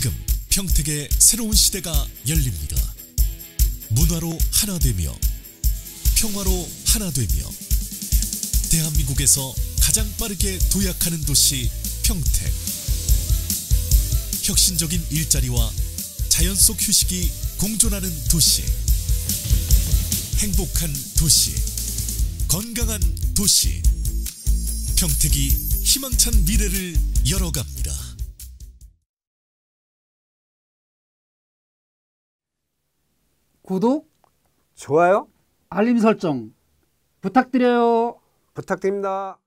지금 평택의 새로운 시대가 열립니다. 문화로 하나 되며 평화로 하나 되며 대한민국에서 가장 빠르게 도약하는 도시 평택. 혁신적인 일자리와 자연 속 휴식이 공존하는 도시. 행복한 도시, 건강한 도시. 평택이 희망찬 미래를 열어갑니다. 구독, 좋아요, 알림 설정 부탁드려요. 부탁드립니다.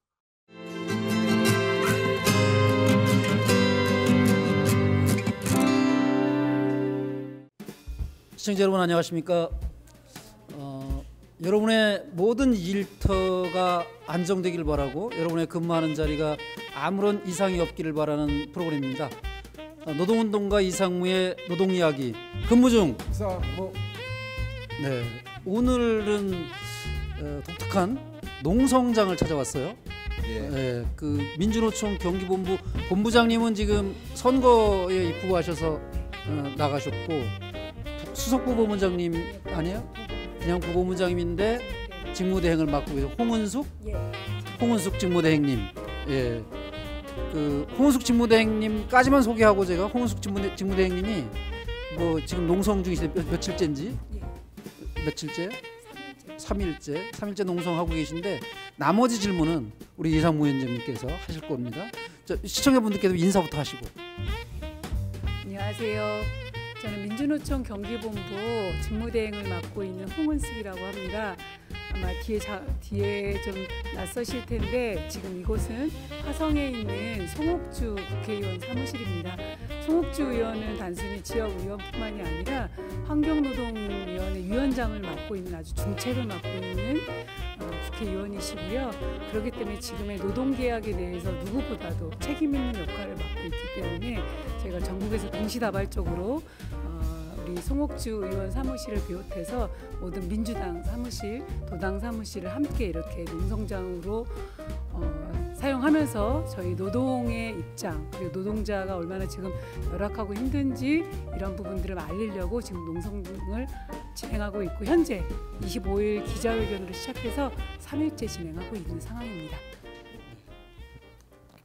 시청자 여러분 안녕하십니까? 여러분의 모든 일터가 안정되길 바라고 여러분의 근무하는 자리가 아무런 이상이 없기를 바라는 프로그램입니다. 노동운동가 이상무의 노동이야기 근무 중. 네, 오늘은 독특한 농성장을 찾아왔어요. 네, 그 민주노총 경기본부 본부장님은 지금 선거에 입후보하셔서 나가셨고, 수석부본부장님 아니에요? 그냥 부본부장님인데 직무대행을 맡고 계신 홍은숙 직무대행님. 예, 그 홍은숙 직무대행님까지만 소개하고, 제가 홍은숙 직무대행님이 뭐 지금 농성 중이신데 며칠째인지? 며칠째? 3일째 농성하고 계신데, 나머지 질문은 우리 이상무 위원장님께서 하실 겁니다. 시청자분들께도 인사부터 하시고. 안녕하세요. 저는 민주노총 경기본부 직무대행을 맡고 있는 홍은숙이라고 합니다. 아마 뒤에 좀 낯서실 텐데, 지금 이곳은 화성에 있는 송옥주 국회의원 사무실입니다. 송옥주 의원은 단순히 지역 의원뿐만이 아니라 환경노동위원회 위원장을 맡고 있는 아주 중책을 맡고 있는 국회의원이시고요. 그렇기 때문에 지금의 노동계약에 대해서 누구보다도 책임 있는 역할을 맡고 있기 때문에 저희가 전국에서 동시다발적으로 우리 송옥주 의원 사무실을 비롯해서 모든 민주당 사무실, 도당 사무실을 함께 이렇게 농성장으로 사용하면서 저희 노동의 입장, 그리고 노동자가 얼마나 지금 열악하고 힘든지 이런 부분들을 알리려고 지금 농성을 진행하고 있고, 현재 25일 기자회견으로 시작해서 3일째 진행하고 있는 상황입니다.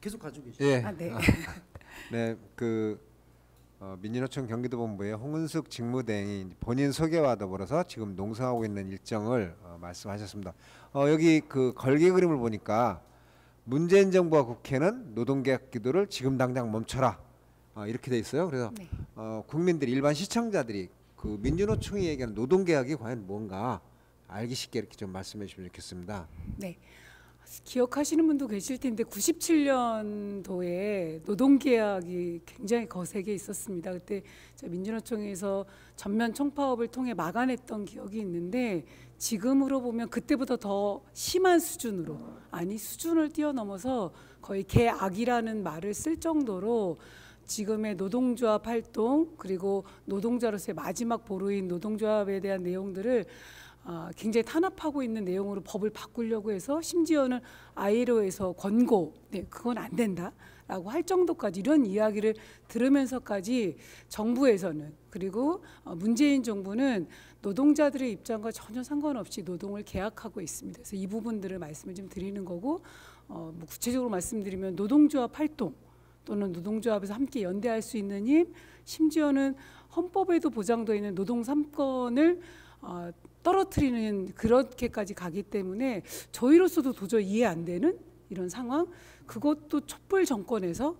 계속 가지고 계시죠? 예. 네. 네, 민주노총 경기도본부의 홍은숙 직무대행이 본인 소개와 더불어서 지금 농성하고 있는 일정을 말씀하셨습니다. 여기 그 걸개 그림을 보니까 문재인 정부와 국회는 노동개혁 기도를 지금 당장 멈춰라, 이렇게 돼 있어요. 그래서 네. 국민들이, 일반 시청자들이 그 민주노총이 얘기하는 노동개혁이 과연 뭔가 알기 쉽게 이렇게 좀 말씀해 주시면 좋겠습니다. 네. 기억하시는 분도 계실 텐데 97년도에 노동계약이 굉장히 거세게 있었습니다. 그때 민주노총에서 전면 총파업을 통해 막아냈던 기억이 있는데, 지금으로 보면 그때보다 더 심한 수준으로, 아니 수준을 뛰어넘어서 거의 개악이라는 말을 쓸 정도로 지금의 노동조합 활동, 그리고 노동자로서의 마지막 보루인 노동조합에 대한 내용들을 굉장히 탄압하고 있는 내용으로 법을 바꾸려고 해서, 심지어는 ILO에서 권고, 그건 안 된다라고 할 정도까지, 이런 이야기를 들으면서까지 정부에서는, 그리고 문재인 정부는 노동자들의 입장과 전혀 상관없이 노동을 계약하고 있습니다. 그래서 이 부분들을 말씀을 좀 드리는 거고, 뭐 구체적으로 말씀드리면 노동조합 활동 또는 노동조합에서 함께 연대할 수 있는 힘, 심지어는 헌법에도 보장되어 있는 노동 3권을 떨어뜨리는, 그렇게까지 가기 때문에 저희로서도 도저히 이해 안 되는 이런 상황, 그것도 촛불 정권에서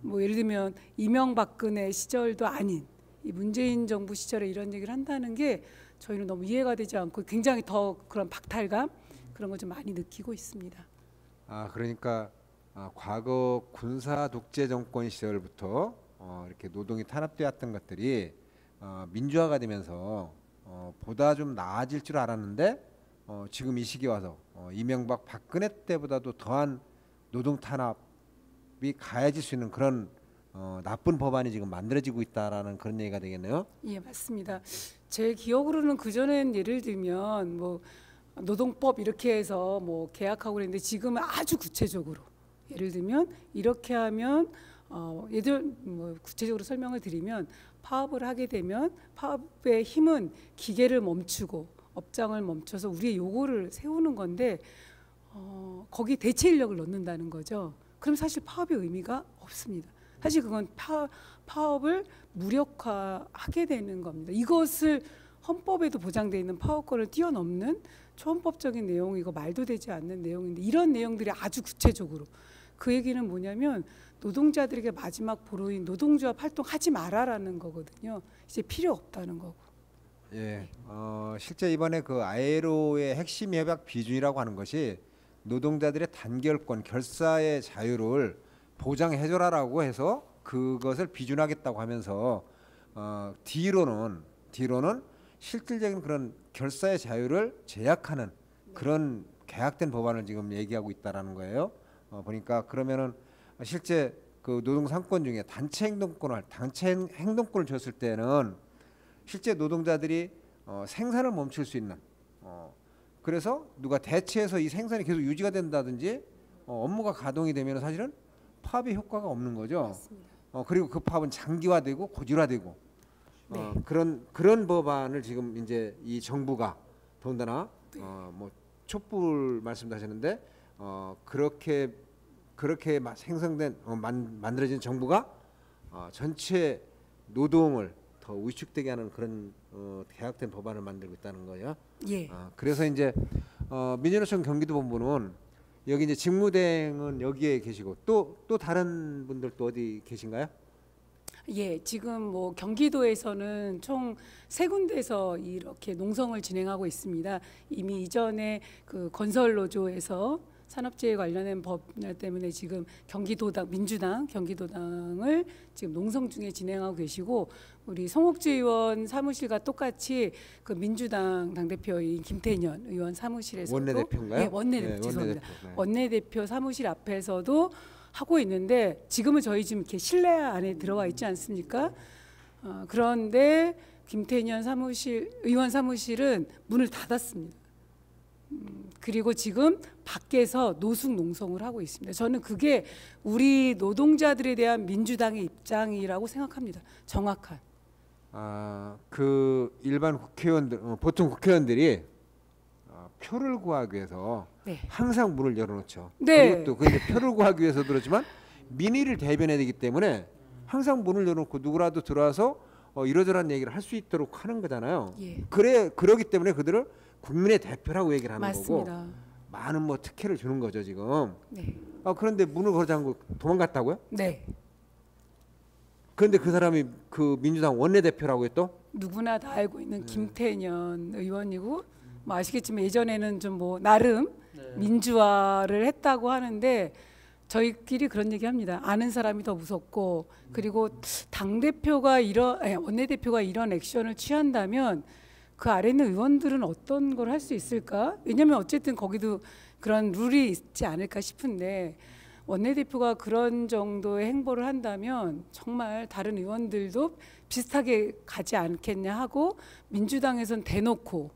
뭐 예를 들면 이명박근혜 시절도 아닌 이 문재인 정부 시절에 이런 얘기를 한다는 게 저희는 너무 이해가 되지 않고 굉장히 더 그런 박탈감, 그런 거 좀 많이 느끼고 있습니다. 그러니까 과거 군사 독재 정권 시절부터 이렇게 노동이 탄압되었던 것들이 민주화가 되면서 보다 좀 나아질 줄 알았는데, 지금 이 시기에 와서 이명박 박근혜 때보다도 더한 노동 탄압이 가해질 수 있는 그런 나쁜 법안이 지금 만들어지고 있다라는 그런 얘기가 되겠네요. 예, 맞습니다. 제 기억으로는 그전엔 예를 들면 뭐 노동법 이렇게 해서 뭐 계약하고 그랬는데, 지금은 아주 구체적으로 예를 들면 이렇게 하면 예전 뭐 구체적으로 설명을 드리면 파업을 하게 되면 파업의 힘은 기계를 멈추고 업장을 멈춰서 우리의 요구를 세우는 건데 거기 대체 인력을 넣는다는 거죠. 그럼 사실 파업의 의미가 없습니다. 사실 그건 파업을 무력화하게 되는 겁니다. 이것을 헌법에도 보장되어 있는 파업권을 뛰어넘는 초헌법적인 내용이고 말도 되지 않는 내용인데 이런 내용들이 아주 구체적으로 그 얘기는 뭐냐면 노동자들에게 마지막 보루인 노동조합 활동하지 마라라는 거거든요. 이제 필요 없다는 거고. 예, 실제 이번에 그 아이로의 핵심 협약 비준이라고 하는 것이 노동자들의 단결권, 결사의 자유를 보장해줘라라고 해서 그것을 비준하겠다고 하면서 뒤로는 실질적인 그런 결사의 자유를 제약하는 그런 개혁된 법안을 지금 얘기하고 있다라는 거예요. 보니까 그러면은 실제 그 노동 상권 중에 단체 행동권을 줬을 때는 실제 노동자들이 생산을 멈출 수 있는 그래서 누가 대체해서 이 생산이 계속 유지가 된다든지 업무가 가동이 되면 사실은 파업의 효과가 없는 거죠. 맞습니다. 그리고 그 파업은 장기화되고 고질화되고 네. 그런 법안을 지금 이제 이 정부가 더군다나 뭐 촛불 말씀도 하셨는데 그렇게 생성된 만들어진 정부가 전체 노동을 더 위축되게 하는 그런 개혁된 법안을 만들고 있다는 거예요. 예. 그래서 이제 민주노총 경기도본부는 여기 이제 직무대행은 여기에 계시고 또 다른 분들 또 어디 계신가요? 예, 지금 뭐 경기도에서는 총 3군데에서 이렇게 농성을 진행하고 있습니다. 이미 이전에 그 건설노조에서 산업재해 관련된 법 때문에 지금 민주당 경기도당을 지금 농성 중에 진행하고 계시고 우리 송옥주 의원 사무실과 똑같이 그 민주당 당대표인 김태년 의원 사무실에서도 원내대표인가요? 네, 원내대표 죄송합니다. 원내대표, 네. 원내대표 사무실 앞에서도 하고 있는데 지금은 저희 지금 이렇게 실내 안에 들어와 있지 않습니까? 그런데 김태년 의원 사무실은 문을 닫았습니다. 그리고 지금 밖에서 노숙 농성을 하고 있습니다. 저는 그게 우리 노동자들에 대한 민주당의 입장이라고 생각합니다. 정확한. 그 일반 국회의원들 보통 국회의원들이 표를 구하기 위해서 네. 항상 문을 열어놓죠. 네. 그리고 또 근데 표를 구하기 위해서 그렇지만 민의를 대변해야 되기 때문에 항상 문을 열어놓고 누구라도 들어와서 이러저러한 얘기를 할 수 있도록 하는 거잖아요. 예. 그러기 때문에 그들을 국민의 대표라고 얘기를 하는 맞습니다. 거고 많은 뭐 특혜를 주는 거죠 지금. 네. 그런데 문을 걸어 잠그고 도망갔다고요? 네. 그런데 그 사람이 그 민주당 원내대표라고요 또? 누구나 다 알고 있는 김태년 의원이고 뭐 아시겠지만 예전에는 좀 뭐 나름 민주화를 했다고 하는데 저희끼리 그런 얘기합니다. 아는 사람이 더 무섭고 그리고 원내대표가 이런 액션을 취한다면 그 아래 있는 의원들은 어떤 걸 할 수 있을까? 왜냐하면 어쨌든 거기도 그런 룰이 있지 않을까 싶은데 원내대표가 그런 정도의 행보를 한다면 정말 다른 의원들도 비슷하게 가지 않겠냐 하고 민주당에선 대놓고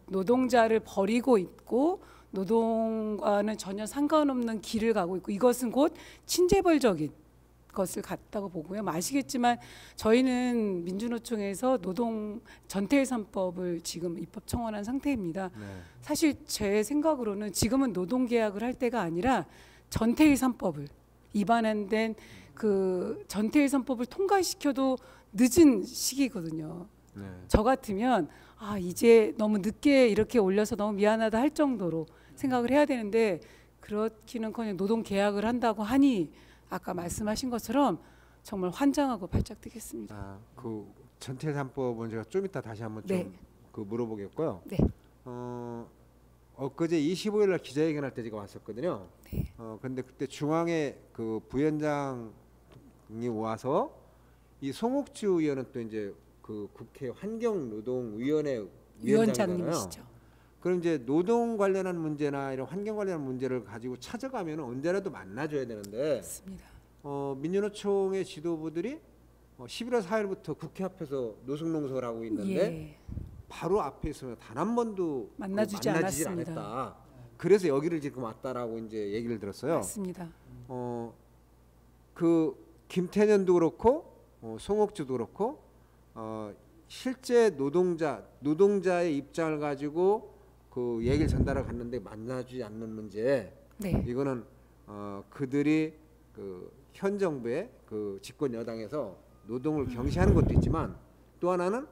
노동자를 버리고 있고 노동과는 전혀 상관없는 길을 가고 있고 이것은 곧 친재벌적인 것을 같다고 보고요. 아시겠지만 저희는 민주노총에서 노동 전태일 3법을 지금 입법 청원한 상태입니다. 네. 사실 제 생각으로는 지금은 노동계약을 할 때가 아니라 전태일 3법을 입안된 그 전태일 3법을 통과시켜도 늦은 시기거든요. 네. 저 같으면 이제 너무 늦게 이렇게 올려서 너무 미안하다 할 정도로 생각을 해야 되는데 그렇기는커녕 노동계약을 한다고 하니 아까 말씀하신 것처럼 정말 환장하고 발작 뛰겠습니다. 그 전태일 3법은 제가 좀 이따 다시 한번 좀 네. 물어보겠고요. 네. 엊그제 25일 날 기자회견할 때 제가 왔었거든요. 네. 근데 그때 중앙에 그 부위원장이 와서 이 송옥주 의원은 또 이제 그 국회 환경노동위원회 위원장이잖아요. 위원장님이시죠. 그럼 이제 노동 관련한 문제나 이런 환경 관련한 문제를 가지고 찾아가면 언제라도 만나줘야 되는데 맞습니다. 민주노총의 지도부들이 11월 4일부터 국회 앞에서 노숙농성을 하고 있는데 예. 바로 앞에 있으면 단 한 번도 만나주지 만나지질 않았습니다. 않았다. 그래서 여기를 지금 왔다라고 이제 얘기를 들었어요. 맞습니다. 그 김태년도 그렇고 송옥주도 그렇고 실제 노동자의 입장을 가지고 그 얘기를 전달하러 갔는데 만나주지 않는 문제. 네. 이거는 그들이 그 현 정부의 그 집권 여당에서 노동을 경시하는 것도 있지만 또 하나는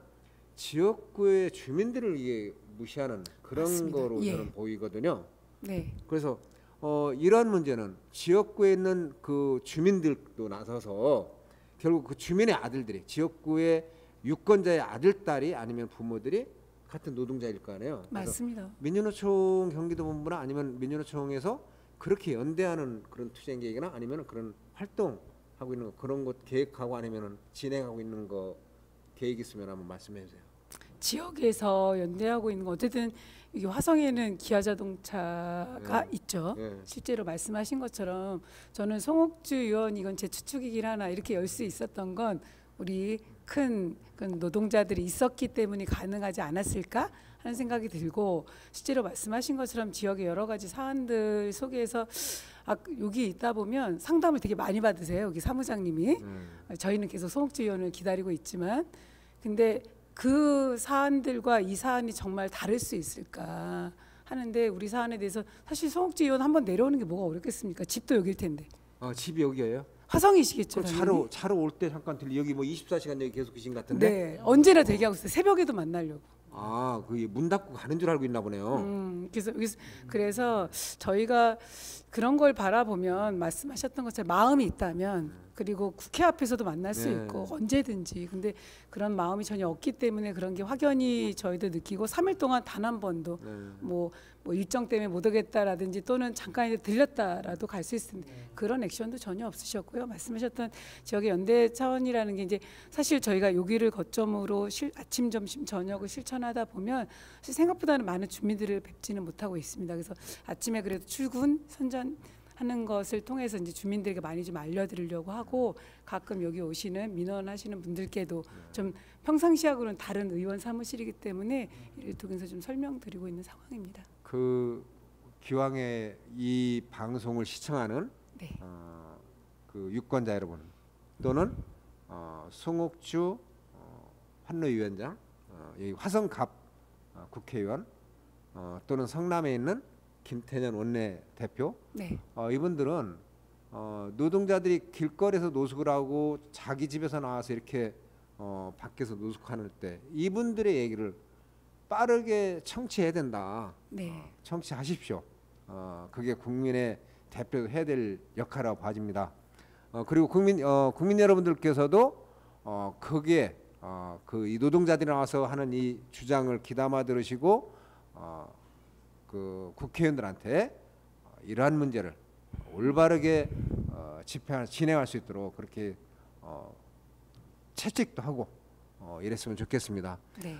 지역구의 주민들을 이게 무시하는 그런 맞습니다. 거로 예. 저는 보이거든요. 네. 그래서 이런 문제는 지역구에 있는 그 주민들도 나서서 결국 그 주민의 아들들이 지역구의 유권자의 아들 딸이 아니면 부모들이 같은 노동자일 거 아니에요. 그래서 맞습니다. 민주노총 경기도본부나 아니면 민주노총에서 그렇게 연대하는 그런 투쟁 계획이나 아니면 그런 활동하고 있는 거 그런 것 계획하고 아니면 진행하고 있는 거 계획 있으면 한번 말씀해 주세요. 지역에서 연대하고 있는 거 어쨌든 이게 화성에는 기아자동차가 있죠. 예. 실제로 말씀하신 것처럼 저는 송옥주 의원 이건 제 추측이긴 하나 이렇게 열 수 있었던 건 우리 큰 노동자들이 있었기 때문에 가능하지 않았을까 하는 생각이 들고 실제로 말씀하신 것처럼 지역의 여러 가지 사안들 속에서 여기 있다 보면 상담을 되게 많이 받으세요. 여기 사무장님이 저희는 계속 송옥주 의원을 기다리고 있지만 근데 그 사안들과 이 사안이 정말 다를 수 있을까 하는데 우리 사안에 대해서 사실 송옥주 의원 한번 내려오는 게 뭐가 어렵겠습니까? 집도 여길 텐데. 집이 여기예요? 화성이시겠죠. 그럼 차로 올 때 잠깐 들리 여기 뭐 24시간 여기 계속 계신 것 같은데. 네, 언제나 대기하고 있어요. 새벽에도 만나려고. 그 문 닫고 가는 줄 알고 있나 보네요. 그래서 저희가 그런 걸 바라보면 말씀하셨던 것처럼 마음이 있다면 그리고 국회 앞에서도 만날 수 있고 언제든지 근데 그런 마음이 전혀 없기 때문에 그런 게 확연히 저희도 느끼고 3일 동안 단 한 번도 뭐 일정 때문에 못 오겠다라든지 또는 잠깐이라도 들렸다라도 갈 수 있을 텐데 그런 액션도 전혀 없으셨고요. 말씀하셨던 지역의 연대 차원이라는 게 이제 사실 저희가 여기를 거점으로 아침, 점심, 저녁을 실천하다 보면 사실 생각보다는 많은 주민들을 뵙지는 못하고 있습니다. 그래서 아침에 그래도 출근 선전하는 것을 통해서 이제 주민들에게 많이 좀 알려드리려고 하고 가끔 여기 오시는 민원하시는 분들께도 좀 평상시하고는 다른 의원 사무실이기 때문에 이를 통해서 좀 설명드리고 있는 상황입니다. 그 기왕에 이 방송을 시청하는 네. 그 유권자 여러분 또는 송옥주 환노위원장 여기 화성갑 국회의원 또는 성남에 있는 김태년 원내대표 네. 이분들은 노동자들이 길거리에서 노숙을 하고 자기 집에서 나와서 이렇게 밖에서 노숙하는 때 이분들의 얘기를 빠르게 청취해야 된다. 네. 청취하십시오. 그게 국민의 대표가 해야 될 역할이라고 봐집니다. 그리고 국민 여러분들께서도 거기에 그 이 노동자들이 나와서 하는 이 주장을 귀담아 들으시고 그 국회의원들한테 이러한 문제를 올바르게 진행할 수 있도록 그렇게 채찍도 하고 이랬으면 좋겠습니다. 네.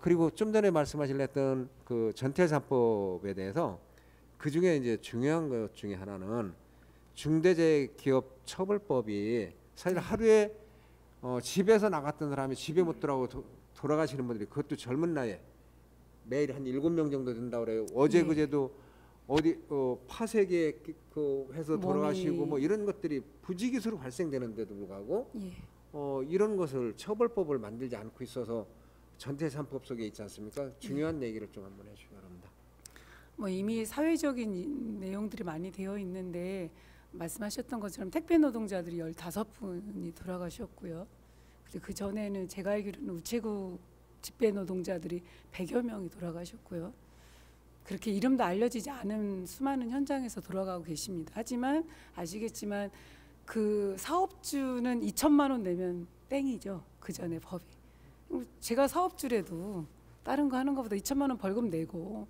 그리고 좀 전에 말씀하실랬던 그 전태일3법에 대해서 그 중에 이제 중요한 것 중에 하나는 중대재해기업처벌법이 사실 하루에 집에서 나갔던 사람이 집에 못 들어가고 돌아가시는 분들이 그것도 젊은 나이에 매일 한 7명 정도 된다고 그래요. 어제 네. 그제도 어디 파쇄기에 그 해서 돌아가시고 뭐 이런 것들이 부지기수로 발생되는데도 불구하고 예. 이런 것을 처벌법을 만들지 않고 있어서 전태일3법 속에 있지 않습니까? 중요한 얘기를 좀 한번 해주시기 바랍니다. 뭐 이미 사회적인 내용들이 많이 되어 있는데 말씀하셨던 것처럼 택배 노동자들이 15분이 돌아가셨고요. 그리고 그 전에는 제가 알기로는 우체국 집배 노동자들이 100여 명이 돌아가셨고요. 그렇게 이름도 알려지지 않은 수많은 현장에서 돌아가고 계십니다. 하지만 아시겠지만 그 사업주는 2천만 원 내면 땡이죠. 그 전에 법이. 제가 사업주라도 다른 거 하는 것보다 2천만 원 벌금 내고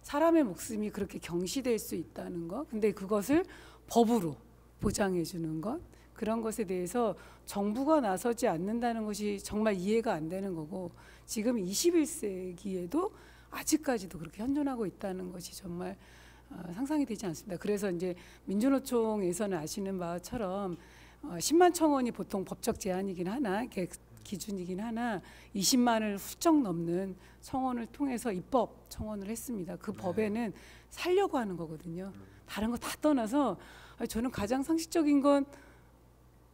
사람의 목숨이 그렇게 경시될 수 있다는 것. 근데 그것을 법으로 보장해 주는 것. 그런 것에 대해서 정부가 나서지 않는다는 것이 정말 이해가 안 되는 거고 지금 21세기에도 아직까지도 그렇게 현존하고 있다는 것이 정말 상상이 되지 않습니다. 그래서 이제 민주노총에서는 아시는 바처럼 10만 청원이 보통 법적 제한이긴 하나 기준이긴 하나 20만을 훌쩍 넘는 청원을 통해서 입법 청원을 했습니다. 그 법에는 살려고 하는 거거든요. 다른 거 다 떠나서 저는 가장 상식적인 건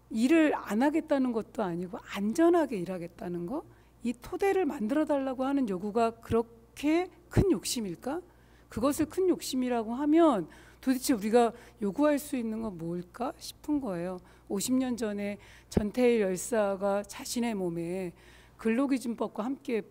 일을 안 하겠다는 것도 아니고 안전하게 일하겠다는 거, 이 토대를 만들어 달라고 하는 요구가 그렇게 큰 욕심일까? 그것을 큰 욕심이라고 하면 도대체 우리가 요구할 수 있는 건 뭘까 싶은 거예요. 50년 전에 전태일 열사가 자신의 몸에 근로기준법과 함께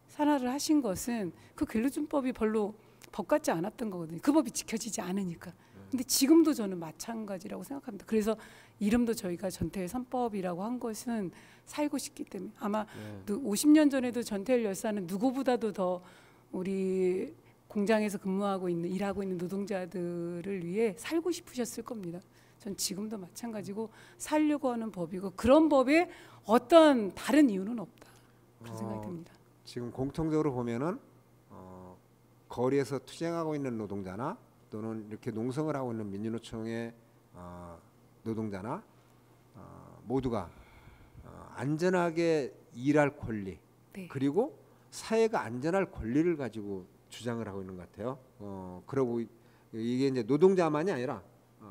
산하를 하신 것은 그 근로기준법이 별로 법 같지 않았던 거거든요. 그 법이 지켜지지 않으니까. 근데 지금도 저는 마찬가지라고 생각합니다. 그래서 이름도 저희가 전태일 3법이라고 한 것은 살고 싶기 때문에 아마 50년 전에도 전태일 열사는 누구보다도 더 우리 공장에서 근무하고 있는 일하고 있는 노동자들을 위해 살고 싶으셨을 겁니다. 전 지금도 마찬가지고 살려고 하는 법이고 그런 법에 어떤 다른 이유는 없다. 그런 생각이 듭니다. 지금 공통적으로 보면은 거리에서 투쟁하고 있는 노동자나 또는 이렇게 농성을 하고 있는 민주노총의 노동자나 모두가 안전하게 일할 권리 네. 그리고 사회가 안전할 권리를 가지고 주장을 하고 있는 것 같아요. 그러고 이게 이제 노동자만이 아니라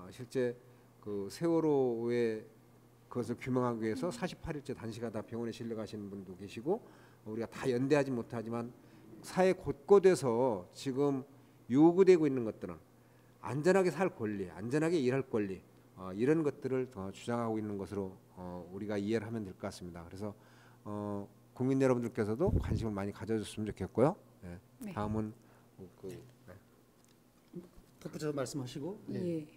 실제 그 세월호의 그것을 규명하기 위해서 48일째 단식하다 병원에 실려가시는 분도 계시고 우리가 다 연대하지 못하지만 사회 곳곳에서 지금 요구되고 있는 것들은 안전하게 살 권리, 안전하게 일할 권리 이런 것들을 더 주장하고 있는 것으로 우리가 이해를 하면 될 것 같습니다. 그래서 국민 여러분들께서도 관심을 많이 가져줬으면 좋겠고요. 네. 네. 다음은 덧붙여서 말씀하시고. 예.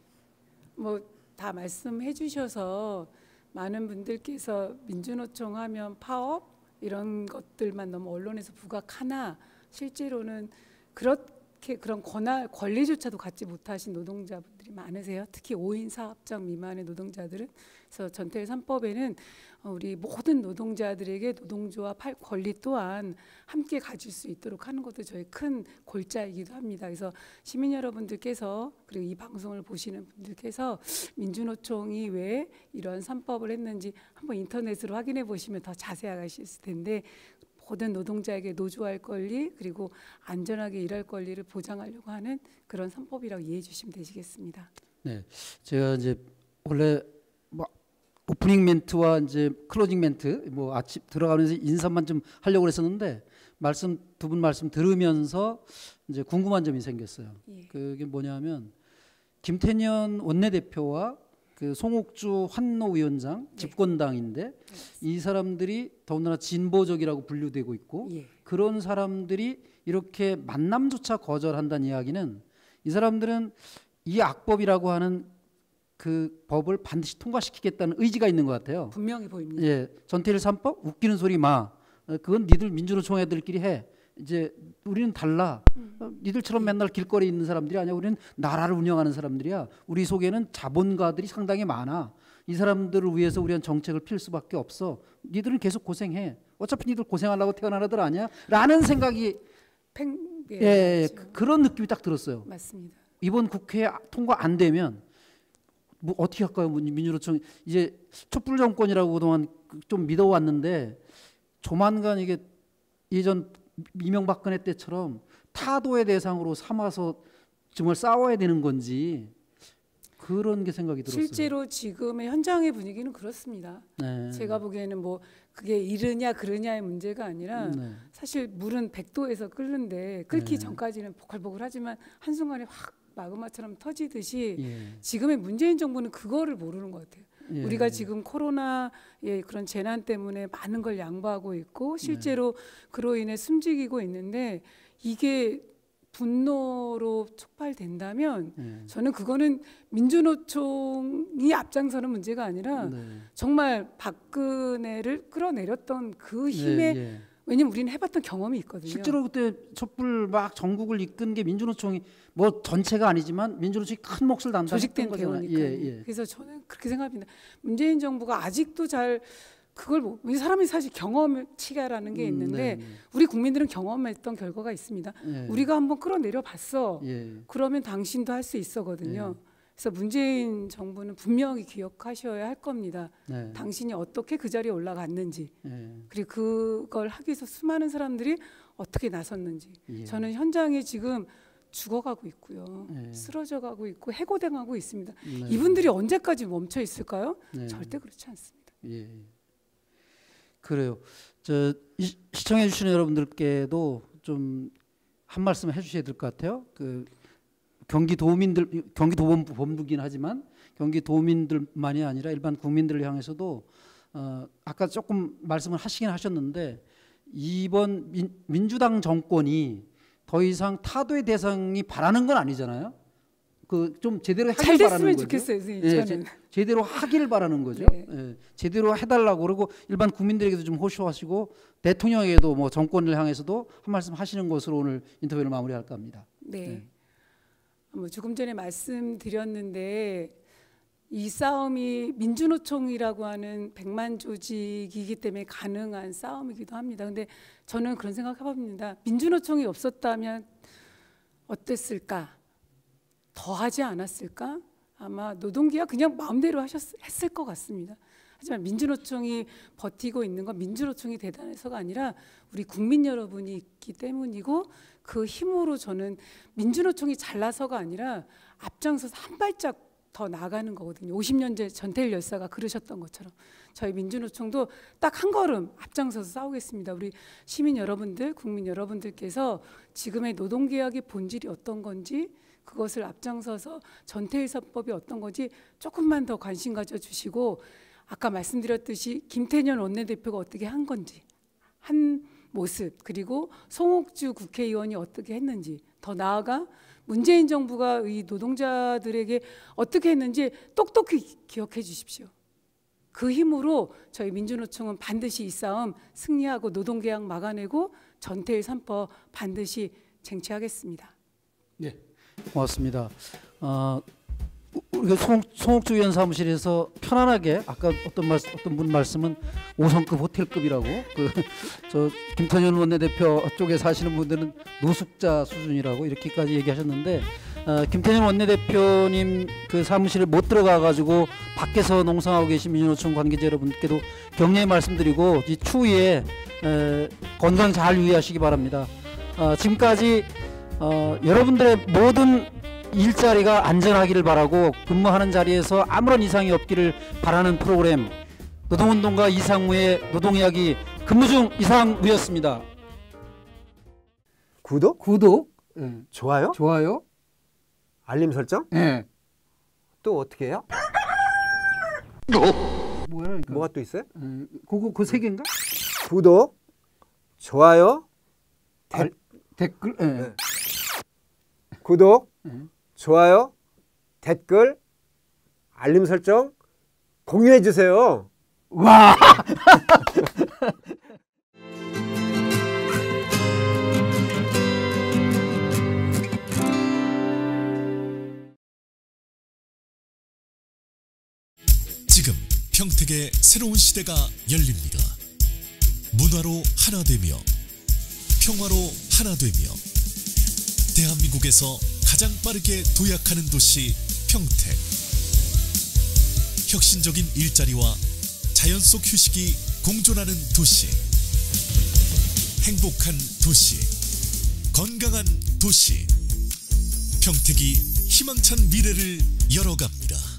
뭐 다 말씀해 주셔서 많은 분들께서 민주노총 하면 파업 이런 것들만 너무 언론에서 부각하나 실제로는 그렇게 그런 권리조차도 갖지 못하신 노동자분들이 많으세요. 특히 5인 사업장 미만의 노동자들은. 그래서 전태일 3법에는 우리 모든 노동자들에게 노동조합 권리 또한 함께 가질 수 있도록 하는 것도 저희 큰 골자이기도 합니다. 그래서 시민 여러분들께서 그리고 이 방송을 보시는 분들께서 민주노총이 왜 이런 3법을 했는지 한번 인터넷으로 확인해 보시면 더 자세하게 아실 텐데 모든 노동자에게 노조할 권리 그리고 안전하게 일할 권리를 보장하려고 하는 그런 3법이라고 이해해 주시면 되시겠습니다. 네, 제가 이제 원래 뭐 오프닝 멘트와 이제 클로징 멘트 뭐 아침 들어가면서 인사만 좀 하려고 했었는데 두 분 말씀 들으면서 이제 궁금한 점이 생겼어요. 예. 그게 뭐냐면 김태년 원내대표와 그 송옥주 환노위원장 집권당인데 이 사람들이 더군다나 진보적이라고 분류되고 있고 예. 그런 사람들이 이렇게 만남조차 거절한다는 이야기는 이 사람들은 이 악법이라고 하는 그 법을 반드시 통과시키겠다는 의지가 있는 것 같아요. 분명히 보입니다. 예, 전태일 3법 웃기는 소리 마. 그건 니들 민주노총 애들끼리 해. 이제 우리는 달라. 니들처럼 맨날 길거리에 있는 사람들이 아니야. 우리는 나라를 운영하는 사람들이야. 우리 속에는 자본가들이 상당히 많아. 이 사람들을 위해서 우리는 정책을 필 수밖에 없어. 니들은 계속 고생해. 어차피 니들 고생하려고 태어난 애들 아니야? 라는 생각이 그런 느낌이 딱 들었어요. 맞습니다. 이번 국회에 통과 안 되면 뭐 어떻게 할까요? 민주노총 이제 촛불 정권이라고 그동안 좀 믿어왔는데 조만간 이게 예전 이명박근혜 때처럼 타도의 대상으로 삼아서 정말 싸워야 되는 건지 그런 게 생각이 들었어요. 실제로 지금의 현장의 분위기는 그렇습니다. 네. 제가 보기에는 뭐 그게 이르냐 그르냐의 문제가 아니라 네. 사실 물은 100도에서 끓는데 끓기 네. 전까지는 보글보글하지만 한순간에 확 마그마처럼 터지듯이 예. 지금의 문재인 정부는 그거를 모르는 것 같아요. 예. 우리가 지금 코로나의 그런 재난 때문에 많은 걸 양보하고 있고 실제로 그로 인해 숨지기고 있는데 이게 분노로 촉발된다면 저는 그거는 민주노총이 앞장서는 문제가 아니라 정말 박근혜를 끌어내렸던 그 힘에 왜냐면 우리는 해봤던 경험이 있거든요. 실제로 그때 촛불 막 전국을 이끈 게 민주노총이 뭐 전체가 아니지만 민주노총이 큰 몫을 담당했던 조직된 거잖아요. 대우니까요. 그래서 저는 그렇게 생각합니다. 문재인 정부가 아직도 잘 그걸 이 사람이 사실 경험치가라는 게 있는데 우리 국민들은 경험했던 결과가 있습니다. 우리가 한번 끌어내려 봤어. 그러면 당신도 할 수 있어거든요. 그래서 문재인 정부는 분명히 기억하셔야 할 겁니다. 당신이 어떻게 그 자리에 올라갔는지 그리고 그걸 하기 위해서 수많은 사람들이 어떻게 나섰는지 저는 현장에 지금 죽어가고 있고요. 네. 쓰러져가고 있고 해고당하고 있습니다. 네. 이분들이 언제까지 멈춰 있을까요? 네. 절대 그렇지 않습니다. 예. 그래요. 시청해 주시는 여러분들께도 좀 한 말씀 해주셔야 될 것 같아요. 그 경기도민들, 경기도범부긴 하지만 경기도민들만이 아니라 일반 국민들을 향해서도 아까 조금 말씀을 하시긴 하셨는데 이번 민주당 정권이 더 이상 타도의 대상이 바라는 건 아니잖아요. 그 좀 제대로 하길 잘 바라는 됐으면 거죠. 좋겠어요, 선생님. 예, 저는. 제대로 하길 바라는 거죠. 네. 예, 제대로 해달라고 그러고 일반 국민들에게도 좀 호소하시고 대통령에게도 뭐 정권을 향해서도 한 말씀 하시는 것으로 오늘 인터뷰를 마무리할까 합니다. 네. 뭐 조금 전에 말씀드렸는데 이 싸움이 민주노총이라고 하는 100만 조직이기 때문에 가능한 싸움이기도 합니다. 근데 저는 그런 생각 해봅니다. 민주노총이 없었다면 어땠을까? 더 하지 않았을까? 아마 노동계가 그냥 마음대로 했을 것 같습니다. 하지만 민주노총이 버티고 있는 건 민주노총이 대단해서가 아니라 우리 국민 여러분이 있기 때문이고 그 힘으로 저는 민주노총이 잘나서가 아니라 앞장서서 한 발짝 더 나가는 거거든요. 50년 전 전태일 열사가 그러셨던 것처럼 저희 민주노총도 딱 한 걸음 앞장서서 싸우겠습니다. 우리 시민 여러분들, 국민 여러분들께서 지금의 노동개혁의 본질이 어떤 건지 그것을 앞장서서 전태일 사법이 어떤 건지 조금만 더 관심 가져주시고 아까 말씀드렸듯이 김태년 원내대표가 어떻게 한 건지 한 모습 그리고 송옥주 국회의원이 어떻게 했는지 더 나아가 문재인 정부가 이 노동자들에게 어떻게 했는지 똑똑히 기억해 주십시오. 그 힘으로 저희 민주노총은 반드시 이 싸움 승리하고 노동개혁 막아내고 전태일 3법 반드시 쟁취하겠습니다. 네, 고맙습니다. 우리가 송옥주 의원 사무실에서 편안하게 아까 어떤 분 말씀은 5성급 호텔급이라고 저 김태년 원내대표 쪽에 사시는 분들은 노숙자 수준이라고 이렇게까지 얘기하셨는데 김태년 원내대표님 그 사무실에 못 들어가 가지고 밖에서 농성하고 계신 민주노총 관계자 여러분께도 격려의 말씀드리고 이 추위에 건강 잘 유의하시기 바랍니다. 지금까지 여러분들의 모든 일자리가 안전하기를 바라고 근무하는 자리에서 아무런 이상이 없기를 바라는 프로그램 노동운동가 이상무의 노동이야기 근무 중 이상무였습니다. 구독, 네. 좋아요, 알림 설정. 네. 또 어떻게 해요? 뭐야? 뭐가 또 있어요? 그 세 개인가? 구독, 좋아요, 댓글. 네. 네. 구독, 좋아요, 댓글, 알림 설정 공유해 주세요. 와. 지금 평택의 새로운 시대가 열립니다. 문화로 하나 되며 평화로 하나 되며 대한민국에서 가장 빠르게 도약하는 도시 평택. 혁신적인 일자리와 자연 속 휴식이 공존하는 도시. 행복한 도시. 건강한 도시. 평택이 희망찬 미래를 열어갑니다.